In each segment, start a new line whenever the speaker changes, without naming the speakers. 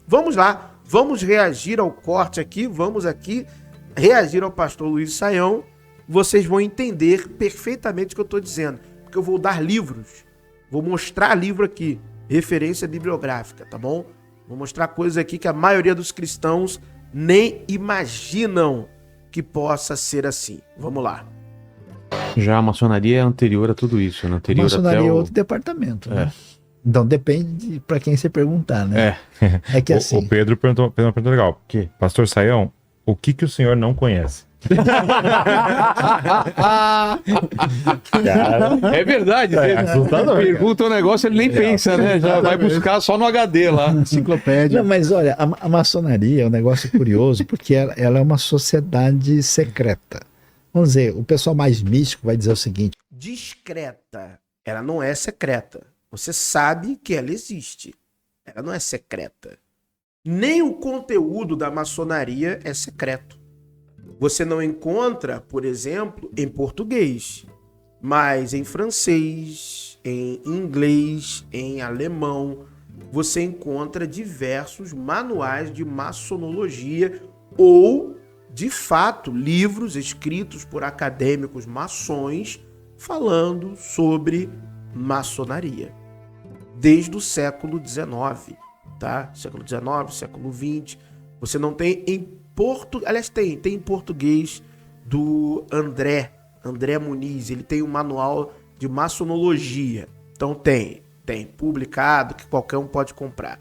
vamos lá, vamos reagir ao corte aqui, vamos aqui reagir ao pastor Luiz Saião. Vocês vão entender perfeitamente o que eu estou dizendo, porque eu vou dar livros, vou mostrar livro aqui, referência bibliográfica, tá bom? Vou mostrar coisas aqui que a maioria dos cristãos nem imaginam que possa ser assim. Vamos lá.
Já a maçonaria é anterior a tudo isso, né? Anterior
A maçonaria
até
é outro departamento, né? Então depende para quem você perguntar, né? É que assim...
O Pedro perguntou uma pergunta legal. Pastor Saião, o que o senhor não conhece?
Cara, é verdade. Pergunta um negócio, ele nem pensa, né? Já vai buscar só no HD lá.
Enciclopédia. Não, mas olha, a maçonaria é um negócio curioso, porque ela é uma sociedade secreta. Vamos dizer, o pessoal mais místico vai dizer o seguinte:
discreta, ela não é secreta. Você sabe que ela existe. Ela não é secreta. Nem o conteúdo da maçonaria é secreto. Você não encontra, por exemplo, em português, mas em francês, em inglês, em alemão, você encontra diversos manuais de maçonologia ou, de fato, livros escritos por acadêmicos maçons falando sobre maçonaria. Desde o século XIX, tá? Século XIX, século XX. Você não tem em português, aliás, tem em português do André Muniz, ele tem um manual de maçonologia. Então tem publicado, que qualquer um pode comprar.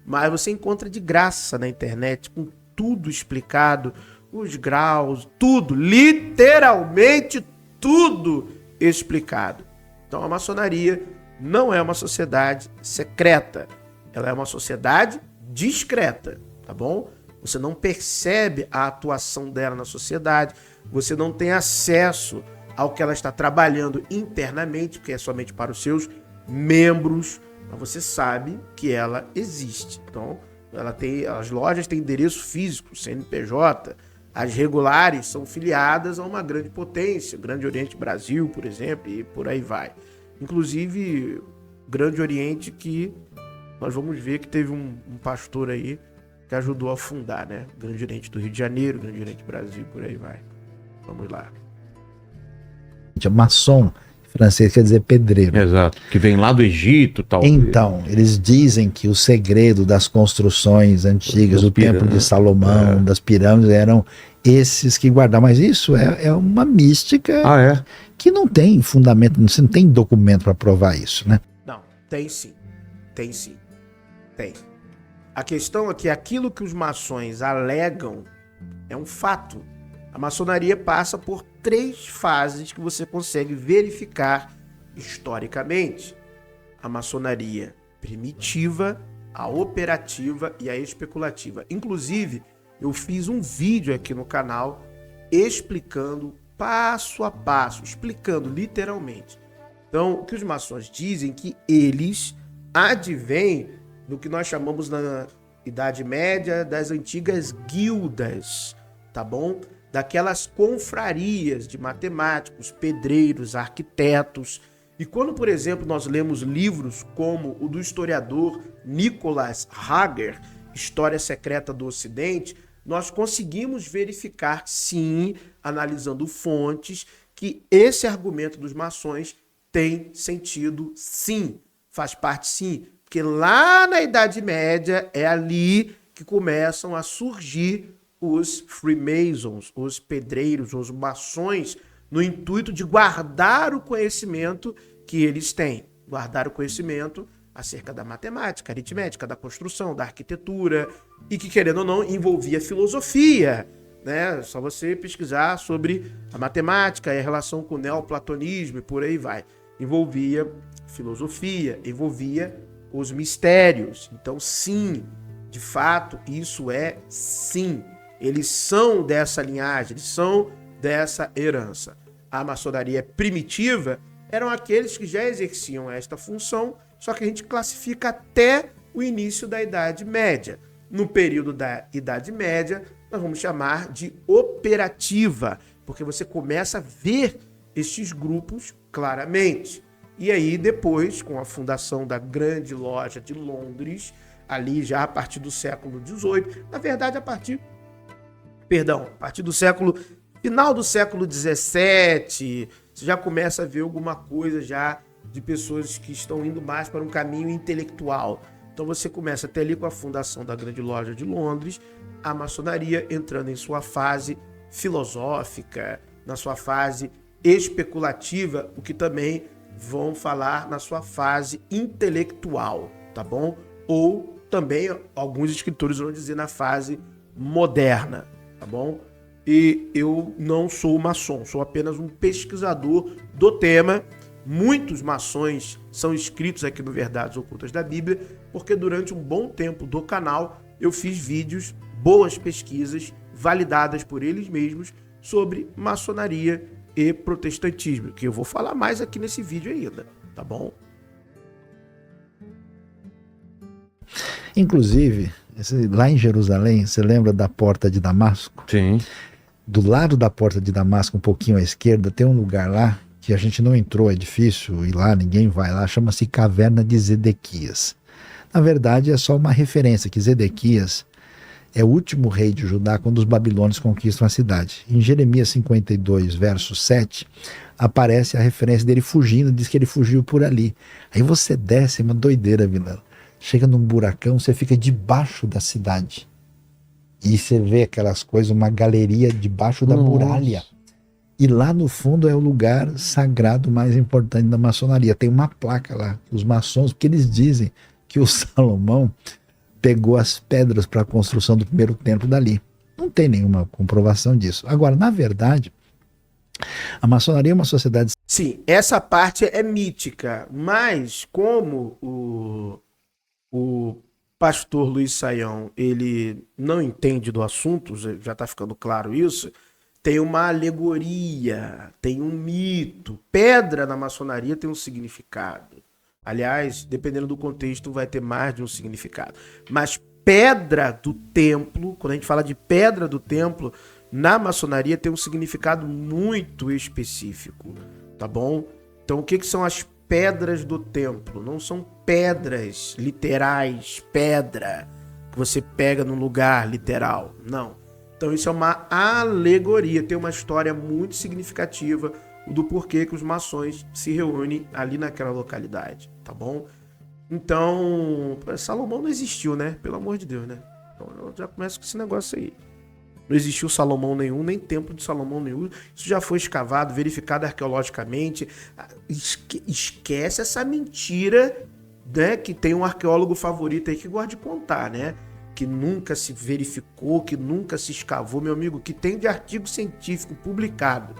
Mas você encontra de graça na internet, com tudo explicado, os graus, tudo, literalmente tudo explicado. Então a maçonaria não é uma sociedade secreta, ela é uma sociedade discreta, tá bom? Você não percebe a atuação dela na sociedade, você não tem acesso ao que ela está trabalhando internamente, porque é somente para os seus membros, mas você sabe que ela existe. Então, as lojas têm endereço físico, CNPJ, as regulares são filiadas a uma grande potência, Grande Oriente Brasil, por exemplo, e por aí vai. Inclusive, Grande Oriente, que nós vamos ver que teve um pastor aí que ajudou a fundar, né? Grande Oriente do Rio de Janeiro, Grande Oriente Brasil, por aí vai. Vamos lá.
Maçom, francês quer dizer pedreiro.
Exato, que vem lá do Egito, tal.
Então, eles dizem que o segredo das construções antigas, do Templo de Salomão, das pirâmides, eram esses que guardavam. Mas isso é uma mística que não tem fundamento, você não tem documento para provar isso, né?
Não, tem sim. Tem. A questão é que aquilo que os maçons alegam é um fato. A maçonaria passa por 3 fases que você consegue verificar historicamente. A maçonaria primitiva, a operativa e a especulativa. Inclusive, eu fiz um vídeo aqui no canal explicando passo a passo, explicando literalmente. Então, o que os maçons dizem é que eles advêm do que nós chamamos na Idade Média das antigas guildas, tá bom? Daquelas confrarias de matemáticos, pedreiros, arquitetos. E quando, por exemplo, nós lemos livros como o do historiador Nicholas Hager, História Secreta do Ocidente, nós conseguimos verificar, sim, analisando fontes, que esse argumento dos maçons tem sentido, sim, faz parte, sim. Porque lá na Idade Média é ali que começam a surgir os Freemasons, os pedreiros, os maçons, no intuito de guardar o conhecimento que eles têm. Guardar o conhecimento acerca da matemática, aritmética, da construção, da arquitetura, e que, querendo ou não, envolvia filosofia, né? Só você pesquisar sobre a matemática e a relação com o neoplatonismo e por aí vai. Envolvia filosofia, envolvia os mistérios. Então, sim, de fato, isso é sim. Eles são dessa linhagem, eles são dessa herança. A maçonaria primitiva eram aqueles que já exerciam esta função, só que a gente classifica até o início da Idade Média. No período da Idade Média, nós vamos chamar de operativa, porque você começa a ver estes grupos claramente. E aí, depois, com a fundação da Grande Loja de Londres, ali já a partir do século XVIII, na verdade a partir do final do século XVII, você já começa a ver alguma coisa já de pessoas que estão indo mais para um caminho intelectual. Então você começa até ali com a fundação da Grande Loja de Londres, a maçonaria entrando em sua fase filosófica, na sua fase especulativa, o que também vão falar na sua fase intelectual, tá bom? Ou também alguns escritores vão dizer na fase moderna, tá bom? E eu não sou maçom, sou apenas um pesquisador do tema. Muitos maçons são inscritos aqui no Verdades Ocultas da Bíblia, porque durante um bom tempo do canal eu fiz vídeos, boas pesquisas, validadas por eles mesmos, sobre maçonaria e protestantismo, que eu vou falar mais aqui nesse vídeo ainda, tá bom?
Inclusive, lá em Jerusalém, você lembra da Porta de Damasco?
Sim.
Do lado da Porta de Damasco, um pouquinho à esquerda, tem um lugar lá que a gente não entrou, é difícil ir lá, ninguém vai lá, chama-se Caverna de Zedequias. Na verdade, é só uma referência, que Zedequias é o último rei de Judá quando os babilônios conquistam a cidade. Em Jeremias 52, verso 7, aparece a referência dele fugindo, diz que ele fugiu por ali. Aí você desce, é uma doideira, Vilela. Chega num buracão, você fica debaixo da cidade. E você vê aquelas coisas, uma galeria debaixo da muralha. E lá no fundo é o lugar sagrado mais importante da maçonaria. Tem uma placa lá, os maçons, porque eles dizem que o Salomão pegou as pedras para a construção do primeiro templo dali. Não tem nenhuma comprovação disso. Agora, na verdade, a maçonaria é uma sociedade...
Sim, essa parte é mítica, mas como o pastor Luiz Saião, ele não entende do assunto, já está ficando claro isso, tem uma alegoria, tem um mito. Pedra na maçonaria tem um significado. Aliás, dependendo do contexto, vai ter mais de um significado. Mas pedra do templo, quando a gente fala de pedra do templo, na maçonaria tem um significado muito específico, tá bom? Então, o que são as pedras do templo? Não são pedras literais, pedra que você pega num lugar literal, não. Então, isso é uma alegoria, tem uma história muito significativa do porquê que os maçons se reúnem ali naquela localidade, tá bom? Então, Salomão não existiu, né? Pelo amor de Deus, né? Então, eu já começo com esse negócio aí. Não existiu Salomão nenhum, nem templo de Salomão nenhum. Isso já foi escavado, verificado arqueologicamente. Esquece essa mentira, né? Que tem um arqueólogo favorito aí que gosta de contar, né? Que nunca se verificou, que nunca se escavou. Meu amigo, que tem de artigo científico publicado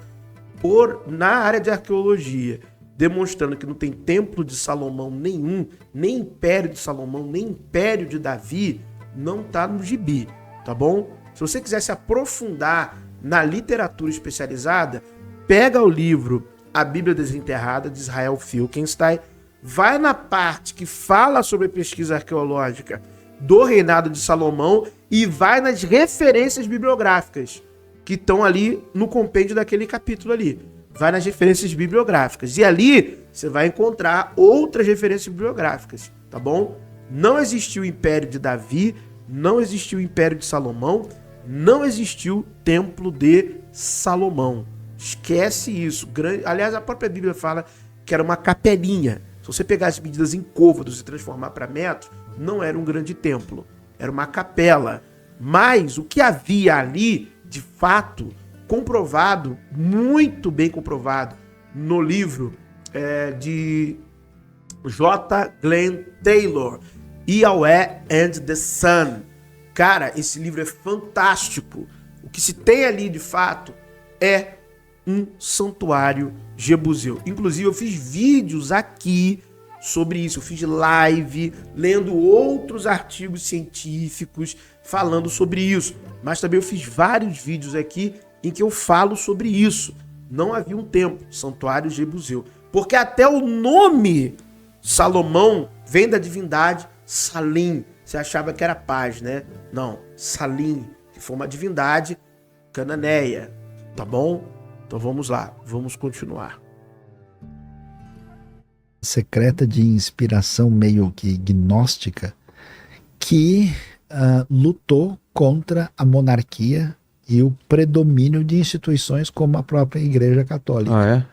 na área de arqueologia, demonstrando que não tem templo de Salomão nenhum, nem império de Salomão, nem império de Davi, não está no gibi, tá bom? Se você quiser se aprofundar na literatura especializada, pega o livro A Bíblia Desenterrada, de Israel Finkelstein, vai na parte que fala sobre a pesquisa arqueológica do reinado de Salomão e vai nas referências bibliográficas que estão ali no compêndio daquele capítulo ali. Vai nas referências bibliográficas. E ali você vai encontrar outras referências bibliográficas, tá bom? Não existiu o Império de Davi, não existiu o Império de Salomão, não existiu o Templo de Salomão. Esquece isso. Aliás, a própria Bíblia fala que era uma capelinha. Se você pegar as medidas em côvados e transformar para metros, não era um grande templo. Era uma capela. Mas o que havia ali, de fato, comprovado, muito bem comprovado, no livro de J. Glenn Taylor, Yahweh and the Sun. Cara, esse livro é fantástico. O que se tem ali, de fato, é um santuário jebuseu. Inclusive, eu fiz vídeos aqui sobre isso. Eu fiz live, lendo outros artigos científicos, falando sobre isso. Mas também eu fiz vários vídeos aqui em que eu falo sobre isso. Não havia um templo, santuário jebuseu. Porque até o nome Salomão vem da divindade Salim. Você achava que era paz, né? Não, Salim, que foi uma divindade cananeia, tá bom? Então vamos lá, vamos continuar.
Secreta de inspiração meio que gnóstica, que lutou contra a monarquia e o predomínio de instituições como a própria Igreja Católica.
Ah, é?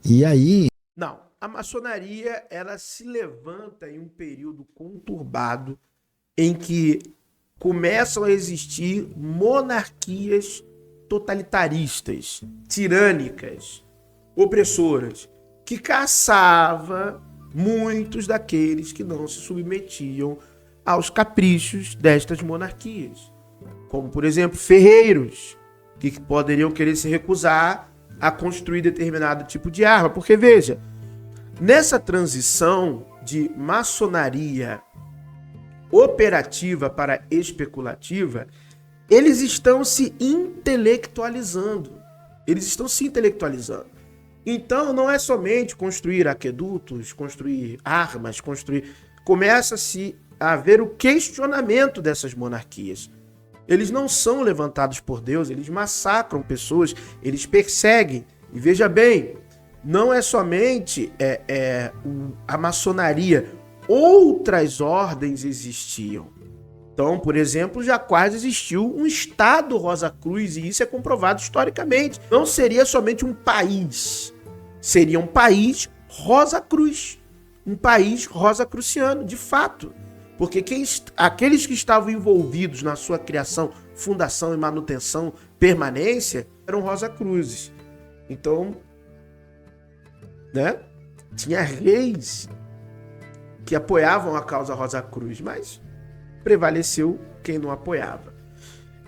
E aí...
Não, a maçonaria, ela se levanta em um período conturbado em que começam a existir monarquias totalitaristas, tirânicas, opressoras, que caçava muitos daqueles que não se submetiam aos caprichos destas monarquias. Como, por exemplo, ferreiros, que poderiam querer se recusar a construir determinado tipo de arma. Porque, veja, nessa transição de maçonaria operativa para especulativa, eles estão se intelectualizando. Então, não é somente construir aquedutos, construir armas, começa-se a haver o questionamento dessas monarquias. Eles não são levantados por Deus, eles massacram pessoas, eles perseguem. E veja bem, não é somente a maçonaria, outras ordens existiam. Então, por exemplo, já quase existiu um Estado Rosa Cruz, e isso é comprovado historicamente. Não seria somente um país, seria um país Rosa Cruz, um país rosacruciano, de fato. Porque aqueles que estavam envolvidos na sua criação, fundação e manutenção, permanência, eram Rosa Cruzes. Então, né, tinha reis que apoiavam a causa Rosa Cruz, mas prevaleceu quem não apoiava.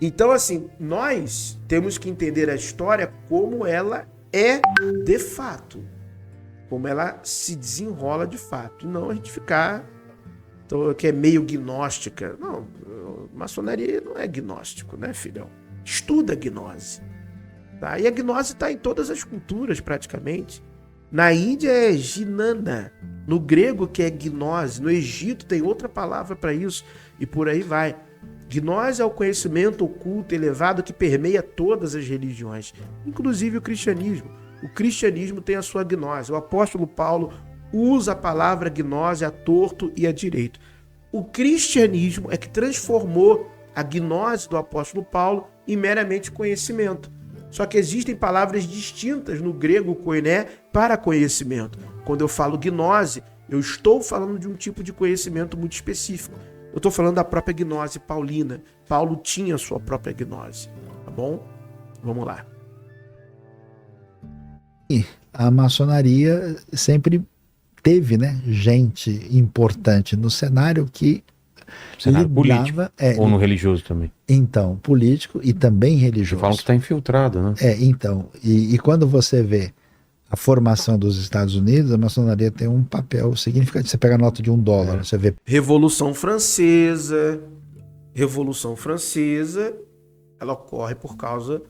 Então, assim, nós temos que entender a história como ela é de fato, como ela se desenrola de fato, e não a gente ficar que é meio gnóstica. Não, maçonaria não é gnóstico, né, filhão? Estuda a gnose. Tá? E a gnose está em todas as culturas, praticamente. Na Índia é ginana, no grego que é gnose, no Egito tem outra palavra para isso, e por aí vai. Gnose é o conhecimento oculto, elevado, que permeia todas as religiões, inclusive o cristianismo. O cristianismo tem a sua gnose. O apóstolo Paulo usa a palavra gnose a torto e a direito. O cristianismo é que transformou a gnose do apóstolo Paulo em meramente conhecimento. Só que existem palavras distintas no grego koiné para conhecimento. Quando eu falo gnose, eu estou falando de um tipo de conhecimento muito específico. Eu estou falando da própria gnose paulina. Paulo tinha a sua própria gnose. Tá bom? Vamos lá.
A maçonaria sempre teve, né, gente importante no cenário que
cenário político, ou no religioso também.
Então, político e também religioso.
Falam que está infiltrado, né?
Então, e quando você vê a formação dos Estados Unidos, a maçonaria tem um papel significativo. Você pega a nota de $1, você vê...
Revolução Francesa, ela ocorre por causa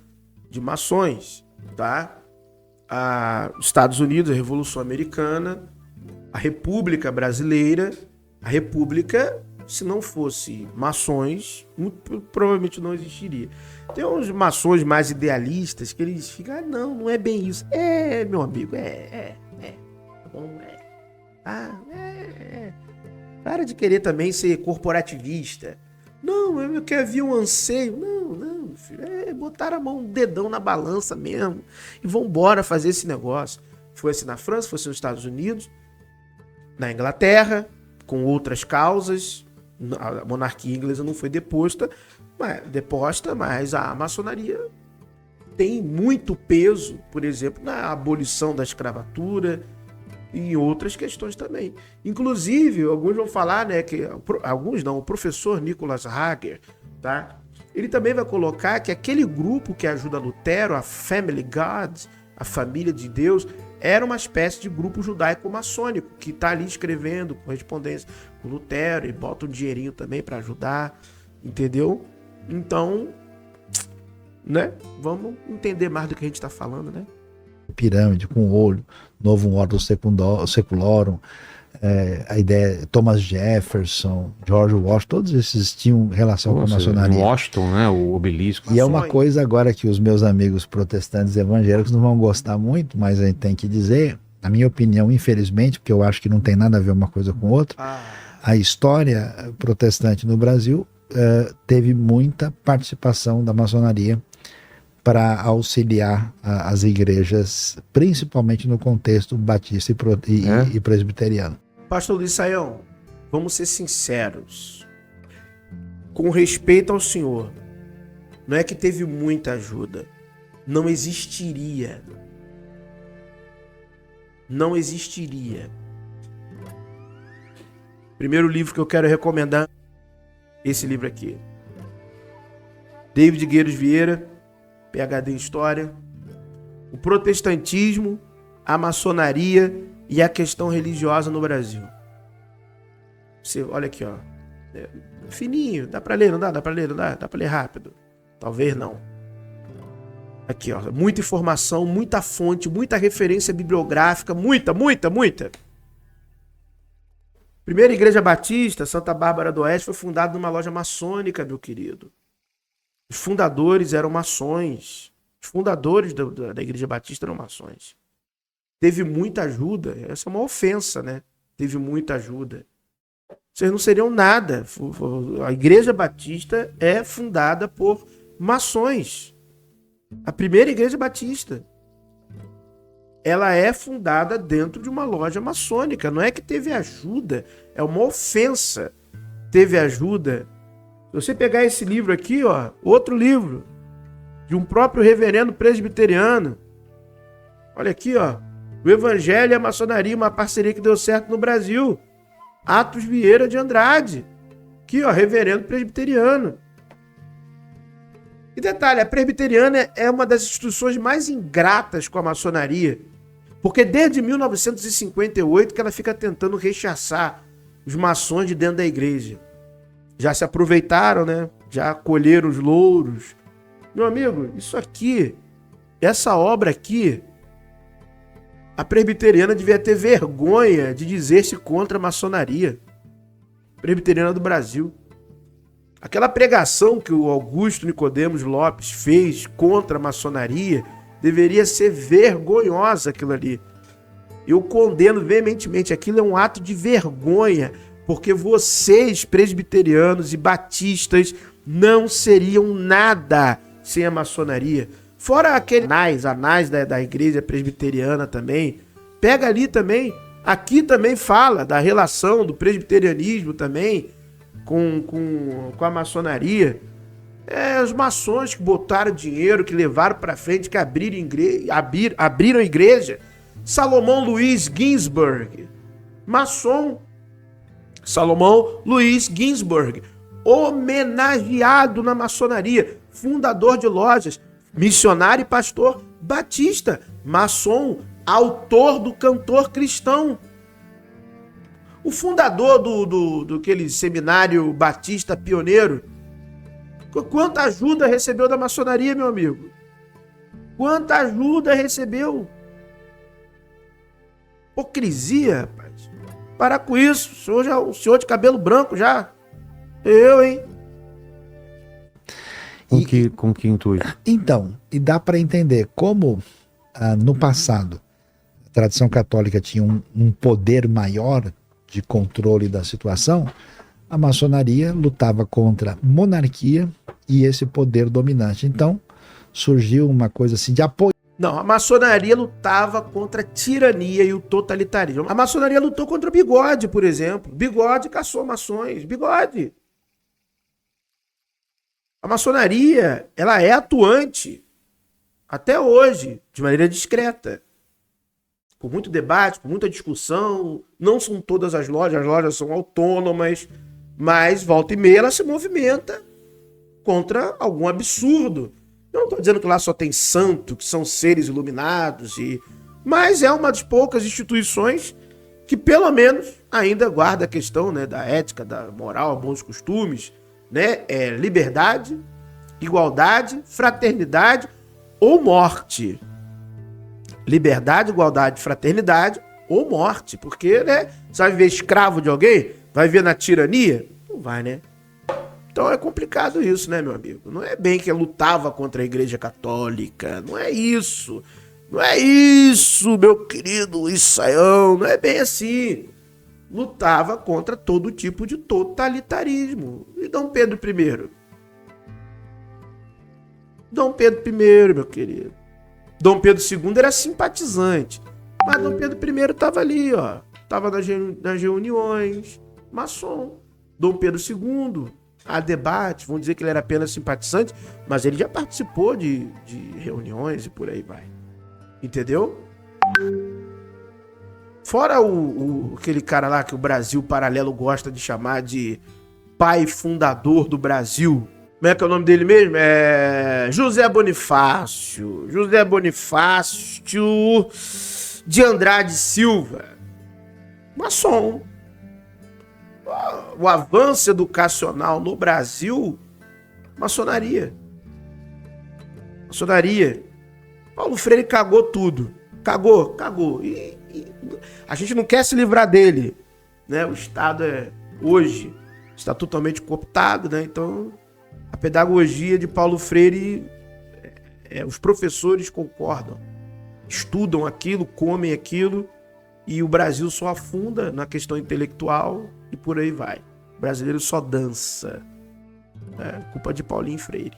de maçons, tá? Os Estados Unidos, a Revolução Americana, a República Brasileira, a República, se não fosse maçons, muito provavelmente não existiria. Tem uns maçons mais idealistas que eles ficam, não é bem isso. Meu amigo, tá bom, Para de querer também ser corporativista. Não, eu quero havia um anseio. Não, filho, botar a mão, um dedão na balança mesmo e vambora fazer esse negócio. Foi assim na França, foi assim nos Estados Unidos, na Inglaterra, com outras causas. A monarquia inglesa não foi deposta, mas a maçonaria tem muito peso, por exemplo, na abolição da escravatura e em outras questões também. Inclusive, alguns vão falar, né, o professor Nicholas Hager, tá? Ele também vai colocar que aquele grupo que ajuda Lutero, a Family God, a família de Deus, era uma espécie de grupo judaico-maçônico que está ali escrevendo correspondência com Lutero e bota um dinheirinho também para ajudar, entendeu? Então, né? Vamos entender mais do que a gente está falando, né?
Pirâmide com olho, Novum Ordo Seculorum, a ideia Thomas Jefferson, George Washington, todos esses tinham relação com a maçonaria.
Washington, né, o obelisco.
E é uma coisa agora que os meus amigos protestantes evangélicos não vão gostar muito, mas a gente tem que dizer, na minha opinião, infelizmente, porque eu acho que não tem nada a ver uma coisa com outra, a história protestante no Brasil teve muita participação da maçonaria para auxiliar as igrejas, principalmente no contexto batista e presbiteriano.
Pastor Luiz Saião, vamos ser sinceros. Com respeito ao senhor, não é que teve muita ajuda. Não existiria. Não existiria. Primeiro livro que eu quero recomendar, esse livro aqui. David Gueiros Vieira, PhD em História. O protestantismo, a maçonaria e a questão religiosa no Brasil. Você olha aqui, ó. Fininho, dá pra ler, não dá? Dá pra ler, não dá? Dá pra ler rápido? Talvez não. Aqui, ó. Muita informação, muita fonte, muita referência bibliográfica, muita. Primeira Igreja Batista, Santa Bárbara do Oeste, foi fundada numa loja maçônica, meu querido. Os fundadores eram maçons. Os fundadores da Igreja Batista eram maçons. Teve muita ajuda. Essa é uma ofensa, né? Teve muita ajuda. Vocês não seriam nada. A Igreja Batista é fundada por maçons. A primeira Igreja Batista. Ela é fundada dentro de uma loja maçônica. Não é que teve ajuda. É uma ofensa. Teve ajuda. Se você pegar esse livro aqui, ó, outro livro, de um próprio reverendo presbiteriano. Olha aqui, ó. O Evangelho e a Maçonaria, uma parceria que deu certo no Brasil. Atos Vieira de Andrade. Aqui, ó, reverendo presbiteriano. E detalhe, a presbiteriana é uma das instituições mais ingratas com a maçonaria. Porque desde 1958 que ela fica tentando rechaçar os maçons de dentro da igreja. Já se aproveitaram, né? Já colheram os louros. Meu amigo, isso aqui, essa obra aqui, a presbiteriana devia ter vergonha de dizer-se contra a maçonaria. Presbiteriana do Brasil. Aquela pregação que o Augusto Nicodemos Lopes fez contra a maçonaria deveria ser vergonhosa, aquilo ali. Eu condeno veementemente. Aquilo é um ato de vergonha, porque vocês, presbiterianos e batistas, não seriam nada sem a maçonaria. Fora aquele anais da igreja presbiteriana também. Pega ali também. Aqui também fala da relação do presbiterianismo também com a maçonaria. Os maçons que botaram dinheiro, que levaram para frente, que abriram igreja. Salomão Luiz Ginsburg, maçom. Salomão Luiz Ginsburg, homenageado na maçonaria, fundador de lojas, missionário e pastor batista, maçom, autor do Cantor Cristão. O fundador do aquele seminário batista pioneiro. Quanta ajuda recebeu da maçonaria, meu amigo? Quanta ajuda recebeu? Hipocrisia, rapaz. Parar com isso. O senhor de cabelo branco já. Eu, hein?
Com que intuito?
Então, e dá para entender como no passado a tradição católica tinha um poder maior de controle da situação. A maçonaria lutava contra a monarquia e esse poder dominante. Então, surgiu uma coisa assim de apoio.
Não, a maçonaria lutava contra a tirania e o totalitarismo. A maçonaria lutou contra o Bigode, por exemplo. Bigode caçou maçons. Bigode. A maçonaria, ela é atuante até hoje, de maneira discreta. Com muito debate, com muita discussão. Não são todas as lojas são autônomas, mas volta e meia ela se movimenta contra algum absurdo. Eu não estou dizendo que lá só tem santo, que são seres iluminados, mas é uma das poucas instituições que pelo menos ainda guarda a questão, né, da ética, da moral, bons costumes, né, liberdade, igualdade, fraternidade ou morte. Liberdade, igualdade, fraternidade ou morte, porque, né, você vai viver escravo de alguém? Vai viver na tirania? Não vai, né? Então é complicado isso, né, meu amigo? Não é bem que eu lutava contra a Igreja Católica. Não é isso. Não é isso, meu querido Luiz Saião. Não é bem assim. lutava contra todo tipo de totalitarismo. E Dom Pedro I? Dom Pedro I, meu querido. Dom Pedro II era simpatizante. Mas Dom Pedro I estava ali, ó. Estava nas reuniões, maçom. Dom Pedro II, há debate, vão dizer que ele era apenas simpatizante, mas ele já participou de reuniões e por aí vai. Entendeu? Fora aquele cara lá que o Brasil Paralelo gosta de chamar de pai fundador do Brasil. Como é que é o nome dele mesmo? É José Bonifácio. José Bonifácio de Andrade Silva. Maçom. O avanço educacional no Brasil, maçonaria. Maçonaria. Paulo Freire cagou tudo. Cagou. E a gente não quer se livrar dele, né? O Estado hoje está totalmente cooptado, né? Então, a pedagogia de Paulo Freire, os professores concordam, estudam aquilo, comem aquilo, e o Brasil só afunda na questão intelectual e por aí vai. O brasileiro só dança. Culpa de Paulinho Freire.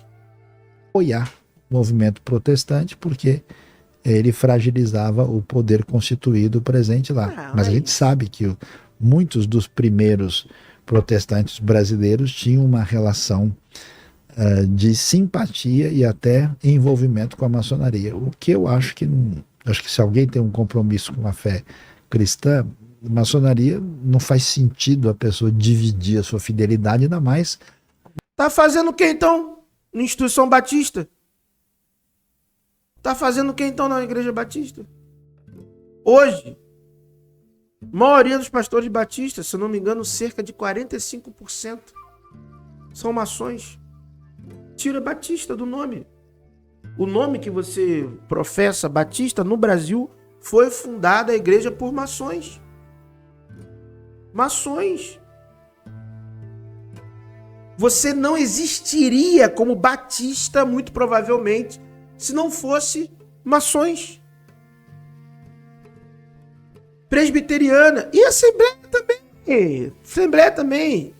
Apoiar o movimento protestante porque ele fragilizava o poder constituído presente lá. Mas a gente sabe que muitos dos primeiros protestantes brasileiros tinham uma relação de simpatia e até envolvimento com a maçonaria. O que eu acho que se alguém tem um compromisso com a fé cristã, maçonaria não faz sentido a pessoa dividir a sua fidelidade, ainda mais.
Tá fazendo o que então? Na Instituição Batista? Tá fazendo o que então na Igreja Batista? Hoje, a maioria dos pastores batistas, se eu não me engano, cerca de 45% são maçons. Tira Batista do nome. O nome que você professa, Batista, no Brasil, foi fundada a igreja por maçons. Maçons. Você não existiria como batista, muito provavelmente, se não fosse maçons. Presbiteriana e Assembleia também. Assembleia também.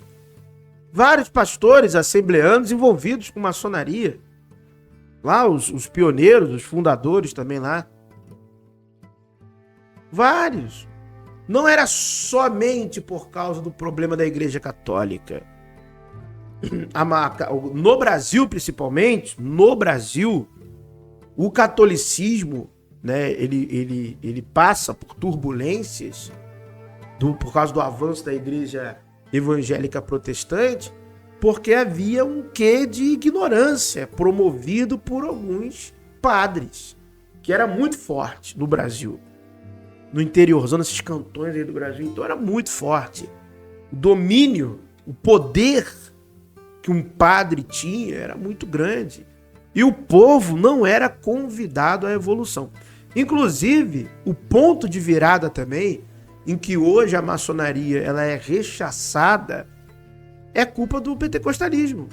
Vários pastores assembleanos envolvidos com maçonaria. Lá os pioneiros, os fundadores também lá. Vários. Não era somente por causa do problema da Igreja Católica. No Brasil, principalmente, o catolicismo, né, ele passa por turbulências por causa do avanço da Igreja evangélica protestante, porque havia um quê de ignorância promovido por alguns padres, que era muito forte no Brasil. No interiorzão, nesses cantões aí do Brasil, então era muito forte. O domínio, o poder que um padre tinha era muito grande. E o povo não era convidado à evolução. Inclusive, o ponto de virada também, em que hoje a maçonaria ela é rechaçada, é culpa do pentecostalismo.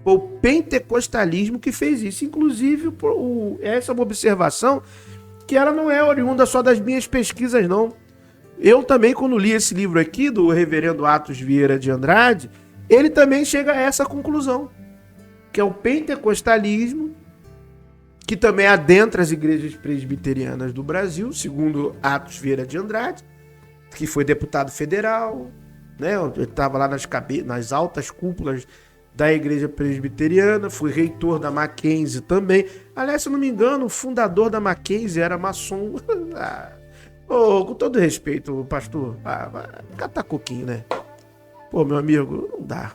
Foi o pentecostalismo que fez isso. Inclusive, essa é uma observação que ela não é oriunda só das minhas pesquisas, não. Eu também, quando li esse livro aqui, do reverendo Atos Vieira de Andrade, ele também chega a essa conclusão, que é o pentecostalismo, que também adentra as igrejas presbiterianas do Brasil, segundo Atos Vieira de Andrade, que foi deputado federal, né? Ele estava lá nas altas cúpulas da igreja presbiteriana, foi reitor da Mackenzie também. Aliás, se eu não me engano, o fundador da Mackenzie era maçom. Com todo respeito, pastor, vai catar coquinho, né? Pô, meu amigo, não dá.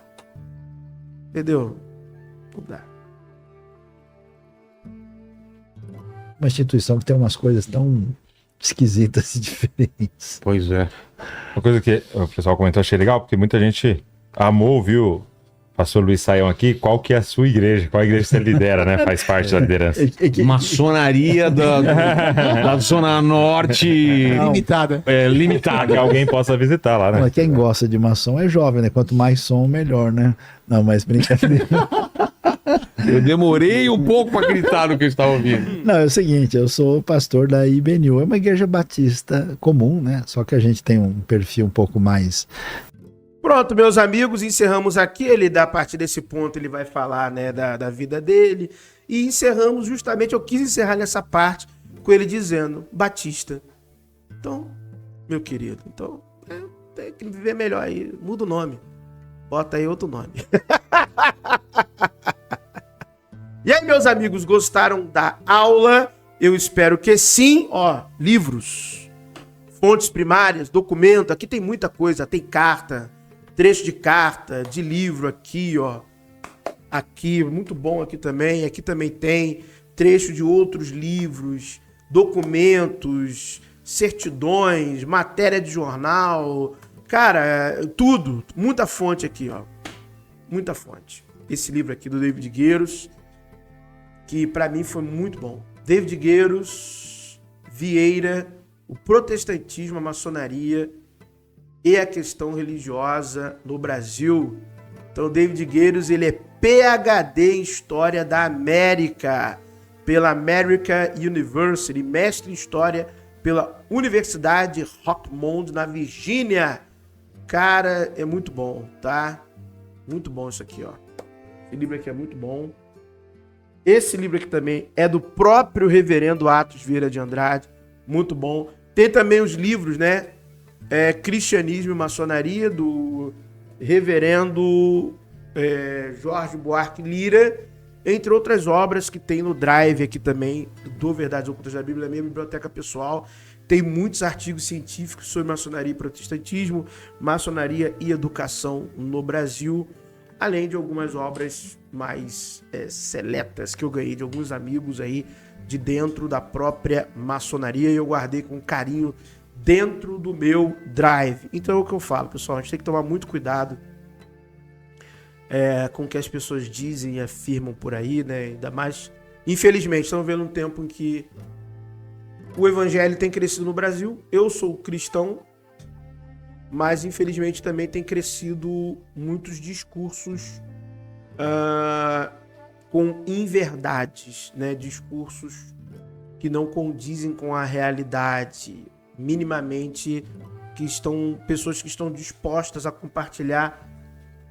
Entendeu? Não dá.
Uma instituição que tem umas coisas tão esquisitas e diferentes.
Pois é. Uma coisa que o pessoal comentou, achei legal, porque muita gente amou, viu? Pastor Luiz Saião aqui, qual que é a sua igreja? Qual igreja você lidera, né? Faz parte da liderança.
Maçonaria da Zona Norte...
Limitada.
Limitada. Que alguém possa visitar lá, né?
Mas quem gosta de maçom é jovem, né? Quanto mais som, melhor, né? Não, mas brincadeira.
Eu demorei um pouco para acreditar no que eu estava ouvindo.
Não, é o seguinte, eu sou pastor da IBNU, é uma igreja batista comum, né? Só que a gente tem um perfil um pouco mais...
Pronto, meus amigos, encerramos aqui. Ele, a partir desse ponto, ele vai falar, né, da vida dele. E encerramos justamente, eu quis encerrar nessa parte com ele dizendo, Batista. Então, meu querido, então, tem que viver melhor aí. Muda o nome. Bota aí outro nome. E aí, meus amigos, gostaram da aula? Eu espero que sim. Ó, livros, fontes primárias, documento. Aqui tem muita coisa. Tem carta, trecho de carta, de livro aqui, ó. Aqui, muito bom aqui também. Aqui também tem trecho de outros livros, documentos, certidões, matéria de jornal. Cara, tudo. Muita fonte aqui, ó. Muita fonte. Esse livro aqui do David Gueiros, que pra mim foi muito bom. David Gueiros, Vieira, o protestantismo, a maçonaria e a questão religiosa no Brasil. Então, David Gueiros, ele é PhD em História da América, pela American University, mestre em História pela Universidade Rockmond, na Virgínia. Cara, é muito bom, tá? Muito bom isso aqui, ó. Esse livro aqui é muito bom. Esse livro aqui também é do próprio reverendo Atos Vieira de Andrade. Muito bom. Tem também os livros, né? Cristianismo e Maçonaria, do reverendo Jorge Buarque Lira, entre outras obras que tem no Drive aqui também, do Verdades Ocultas da Bíblia, minha biblioteca pessoal. Tem muitos artigos científicos sobre maçonaria e protestantismo, maçonaria e educação no Brasil, além de algumas obras mais seletas que eu ganhei de alguns amigos aí de dentro da própria maçonaria e eu guardei com carinho dentro do meu Drive. Então é o que eu falo, pessoal, a gente tem que tomar muito cuidado com o que as pessoas dizem e afirmam por aí, né? Ainda mais, infelizmente, estamos vendo um tempo em que o evangelho tem crescido no Brasil. Eu sou cristão, mas infelizmente também tem crescido muitos discursos com inverdades, né? Discursos que não condizem com a realidade, minimamente, pessoas que estão dispostas a compartilhar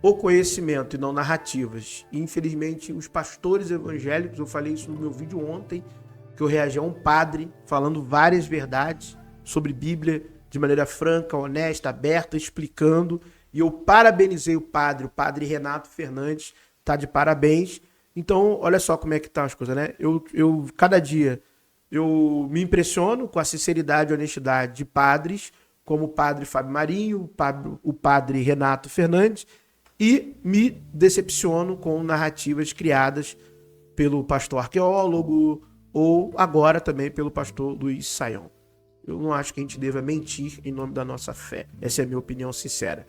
o conhecimento e não narrativas. E, infelizmente, os pastores evangélicos, eu falei isso no meu vídeo ontem, que eu reagi a um padre falando várias verdades sobre Bíblia de maneira franca, honesta, aberta, explicando, e eu parabenizei o padre Renato Fernandes, tá de parabéns. Então, olha só como é que tá as coisas, né? Eu cada dia eu me impressiono com a sinceridade e honestidade de padres, como o padre Fábio Marinho, o padre Renato Fernandes, e me decepciono com narrativas criadas pelo pastor arqueólogo ou agora também pelo pastor Luiz Saião. Eu não acho que a gente deva mentir em nome da nossa fé. Essa é a minha opinião sincera.